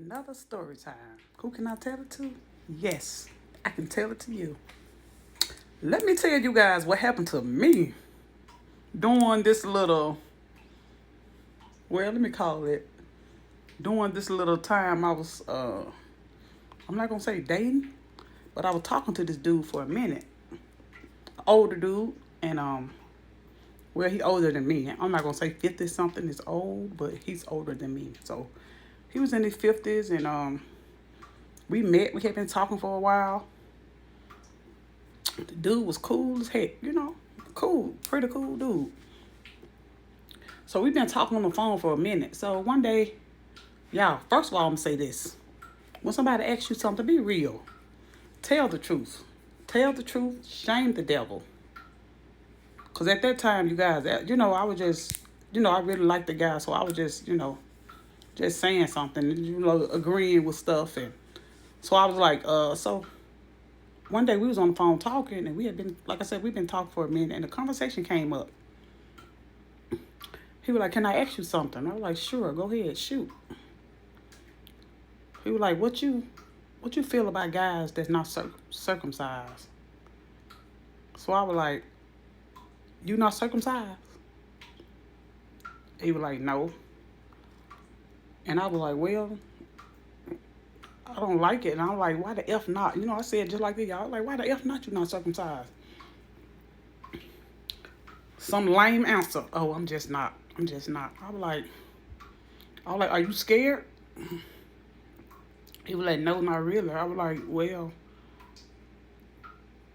Another story time. Who can I tell it to? Yes, I can tell it to you. Let me tell you guys what happened to me during this little, well, let me call it, during this little time I was, I'm not going to say dating, but I was talking to this dude for a minute. Older dude, and, well, he older than me. I'm not going to say 50 something is old, but he's older than me. So he was in his 50s, and, we met. We had been talking for a while. The dude was cool as heck, cool, pretty cool dude. So we've been talking on the phone for a minute. So one day, y'all, first of all, I'm gonna say this. When somebody asks you something, be real. Tell the truth. Tell the truth. Shame the devil. Because at that time, you guys, I was just, I really liked the guy. So I was just saying something, agreeing with stuff. And so I was like, so one day we was on the phone talking, and we had been, like I said, we've been talking for a minute, and the conversation came up. He was like, "Can I ask you something?" I was like, "Sure, go ahead, shoot." He was like, "What you feel about guys that's not circumcised?" So I was like, "You not circumcised?" He was like, "No." And I was like, "Well, I don't like it." And I'm like, "Why the F not?" I said just like this, y'all. Like, why the F not you not circumcised? Some lame answer. Oh, I'm just not. I'm just not. I was like, "Are you scared?" He was like, "No, not really." I was like, "Well,"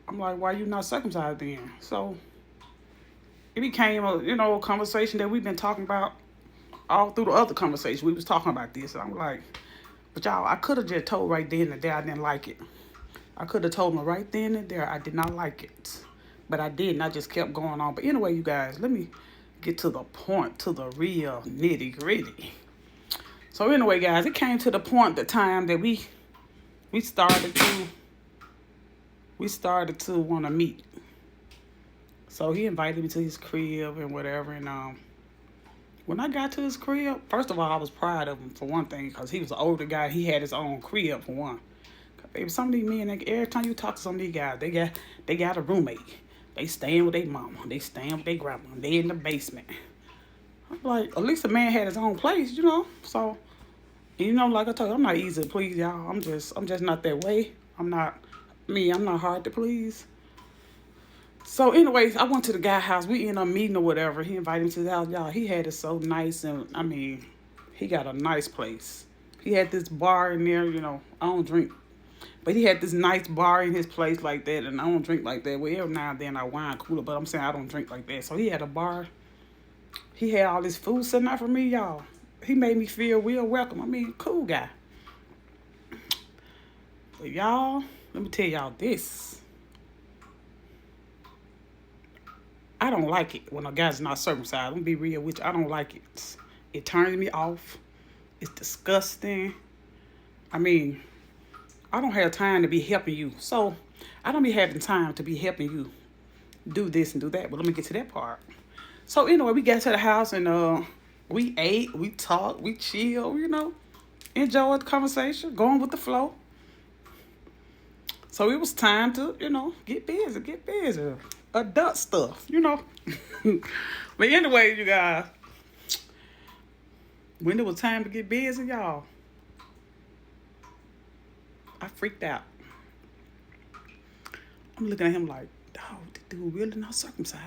I'm like, "Why you not circumcised then?" So it became a conversation that we've been talking about all through the other conversations. We was talking about this, and I'm like, but y'all, I could have just told right then and there I didn't like it. I could have told him right then and there I did not like it. But I didn't. I just kept going on. But anyway, you guys, let me get to the point, to the real nitty gritty. So anyway, guys, it came to the point, the time that we started to want to meet. So he invited me to his crib and whatever. And when I got to his crib, first of all, I was proud of him for one thing, because he was an older guy. He had his own crib for one. Baby, some of these men, every time you talk to some of these guys, they got a roommate. They staying with their mama. They staying with their grandma. They in the basement. I'm like, at least a man had his own place, So, like I told you, I'm not easy to please, y'all. I'm just not that way. I'm not hard to please. So, anyways, I went to the guy's house. We ended up meeting or whatever. He invited me to the house, y'all. He had it so nice, and he got a nice place. He had this bar in there. I don't drink. But he had this nice bar in his place like that, and I don't drink like that. Well, every now and then I wine cooler, but I'm saying I don't drink like that. So he had a bar. He had all this food sitting out for me, y'all. He made me feel real welcome. Cool guy. But y'all, let me tell y'all this. I don't like it when a guy's not circumcised. I'm gonna be real with you. I don't like it. It turns me off. It's disgusting. I don't have time to be helping you. So I don't be having time to be helping you do this and do that. But let me get to that part. So anyway, we got to the house, and we ate, we talked, we chilled, enjoyed the conversation, going with the flow. So it was time to, get busy. Adult stuff, But anyway, you guys, when it was time to get busy, y'all, I freaked out. I'm looking at him like, dog, this dude really not circumcised.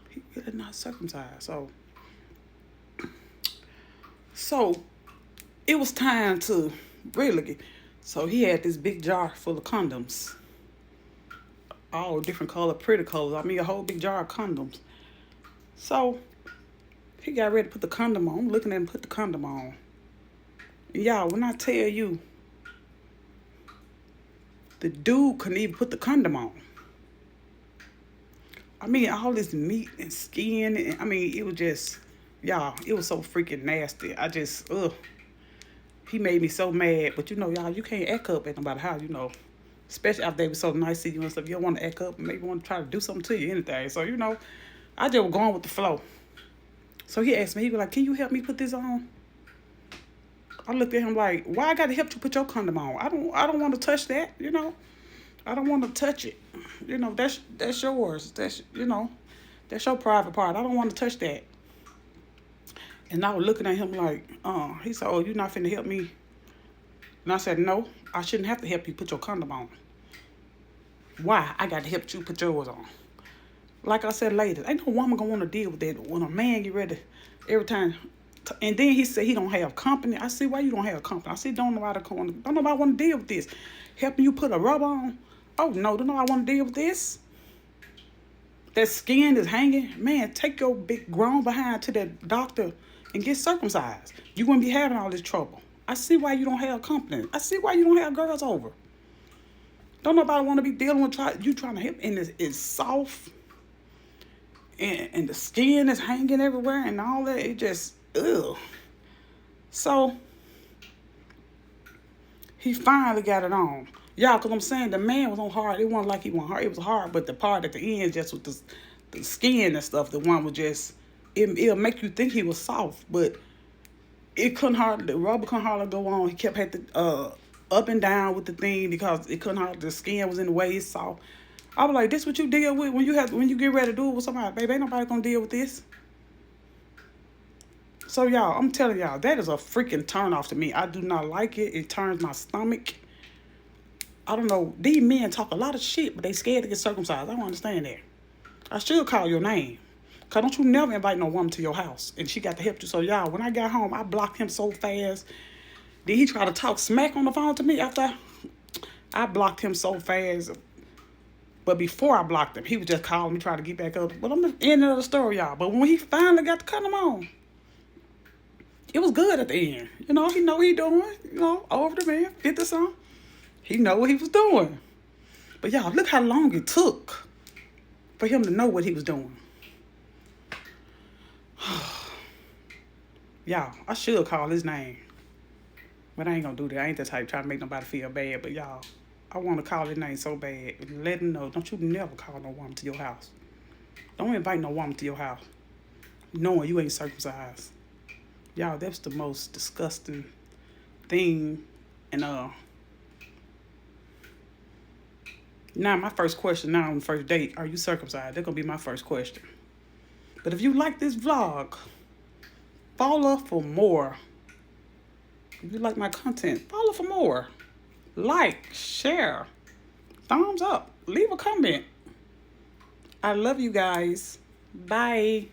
He really not circumcised. So it was time to really get. So he had this big jar full of condoms. All different color, pretty colors. A whole big jar of condoms. So he got ready to put the condom on. I'm looking at him put the condom on. And y'all, when I tell you, the dude couldn't even put the condom on. All this meat and skin. And, it was just, y'all, it was so freaking nasty. He made me so mad. But, y'all, you can't act up at nobody's house, Especially after they were so nice to you and stuff. You don't want to act up and maybe want to try to do something to you, anything. So, I just was going with the flow. So he asked me, he was like, "Can you help me put this on?" I looked at him like, why I got to help you put your condom on? I don't want to touch that, you know. I don't want to touch it. You know, that's yours. That's, you know, that's your private part. I don't want to touch that. And I was looking at him like, he said, oh, you not finna help me? And I said, no, I shouldn't have to help you put your condom on. Why? I got to help you put yours on. Like I said later, ain't no woman gonna want to deal with that when a man get ready every time. And then he said he don't have company. I see why you don't have company. I see don't nobody want to deal with this. Helping you put a rub on. Oh no, don't nobody want to deal with this. That skin is hanging. Man, take your big grown behind to that doctor and get circumcised. You wouldn't be having all this trouble. I see why you don't have company. I see why you don't have girls over. Don't nobody want to be dealing with you trying to help. And it's soft. And the skin is hanging everywhere and all that. It just, ugh. So, he finally got it on. Y'all, because I'm saying the man was on hard. It wasn't like he wasn't hard. It was hard, but the part at the end, just with the skin and stuff, the one was just, it'll make you think he was soft, but it couldn't hardly, the rubber couldn't hardly go on. He kept had to, up and down with the thing because it couldn't hardly, the skin was in the way, it's soft. I was like, this what you deal with when you get ready to do it with somebody. Baby, ain't nobody gonna deal with this. So y'all, I'm telling y'all, that is a freaking turn off to me. I do not like it. It turns my stomach. I don't know. These men talk a lot of shit, but they scared to get circumcised. I don't understand that. I should call your name. Because don't you never invite no woman to your house. And she got to help you. So y'all, when I got home, I blocked him so fast. Then he tried to talk smack on the phone to me after I blocked him so fast. But before I blocked him, he was just calling me, trying to get back up. But I'm the end of the story, y'all. But when he finally got to cut him on, it was good at the end. You know, he know what he doing. You know, over the man, 50 something. He know what he was doing. But y'all, look how long it took for him to know what he was doing. Y'all, I should call his name. But I ain't gonna do that. I ain't the type trying to make nobody feel bad. But y'all, I want to call his name so bad. Let him know. Don't you never call no woman to your house. Don't invite no woman to your house knowing you ain't circumcised. Y'all, that's the most disgusting thing. And now my first question now on the first date, are you circumcised? That's gonna be my first question. But if you like this vlog, follow for more. If you like my content, follow for more. Like, share, thumbs up, leave a comment. I love you guys. Bye.